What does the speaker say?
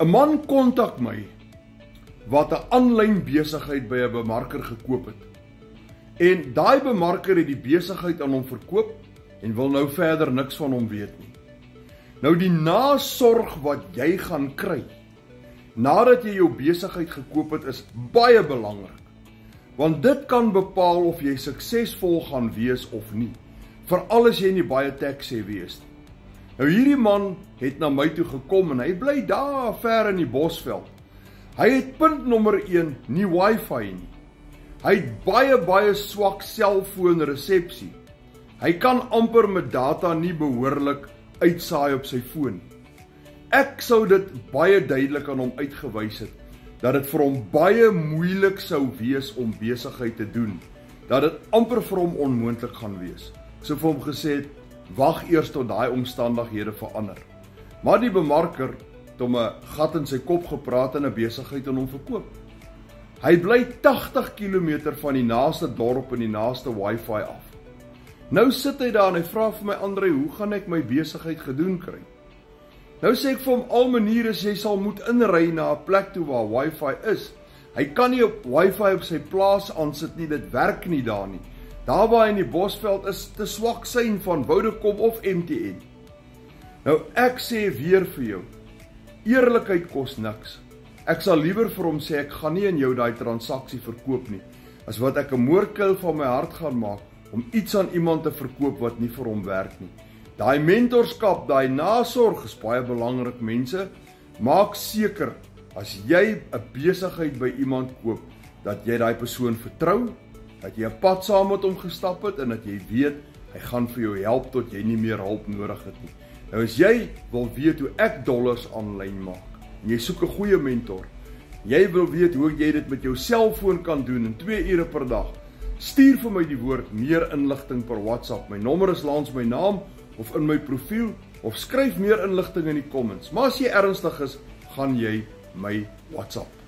'n man kontak my wat 'n aanlyn besigheid by 'n bemarker gekoop het. En daai bemarker het die besigheid aan hom verkoop en wil nou verder niks van hom weet nie. Nou die nasorg wat jy gaan kry nadat jy jou besigheid gekoop het is baie belangrik. Want dit kan bepaal of jy suksesvol gaan wees of nie. Veral as jy nie baie tech-savvy is nie. Nou hierdie man het na my toe gekom en hy bly daar ver in die Bosveld. Hy het punt nommer 1 nie wifi nie. Hy het baie swak selfoonresepsie. Hy kan amper met data nie behoorlik uitsaai op sy foon. Ek sou dit baie duidelik aan hom uitgewys het, dat dit vir hom baie moeilik sou wees om besigheid te doen, dat dit amper vir hom onmoontlik gaan wees. Ek sou vir hom gesê het, wag eers tot daai omstandighede verander. Maar die bemarker het hom 'n gat in sy kop gepraat en 'n besigheid aan hom verkoop. Hy bly 80 km van die naaste dorp en die naaste wifi af. Nou sit hy daar en hy vra vir my, Andre, hoe gaan ek my besigheid gedoen kry? Nou sê ek vir hom, al maniere jy sal moet inry na 'n plek toe waar wifi is. Hy kan nie op wifi op sy plaas aansit nie, dit werk nie daar nie. Daar waar in die Bosveld is te swak sein van Vodacom of MTN. Nou ek sê weer vir jou, eerlikheid kos niks. Ek sal liewer vir hom sê, ek gaan nie in jou daai transaksie verkoop nie, as wat ek 'n moordkuil van my hart gaan maak, om iets aan iemand te verkoop wat nie vir hom werk nie. Daai mentorskap, daai nasorg is baie belangrik, mense. Maak seker, as jy 'n besigheid by iemand koop, dat jy daai persoon vertrou, dat jy 'n pad saam met hom gestap het, en dat jy weet, hy gaan vir jou help tot jy nie meer hulp nodig het nie. Nou as jy wil weet hoe ek dollars aanlyn maak, en jy soek 'n goeie mentor, jy wil weet hoe jy dit met jou selfoon kan doen in 2 ure per dag, stuur vir my die woord meer inligting per WhatsApp. My nommer is langs my naam, of in my profiel, of skryf meer inligting in die comments. Maar as jy ernstig is, gaan jy my WhatsApp.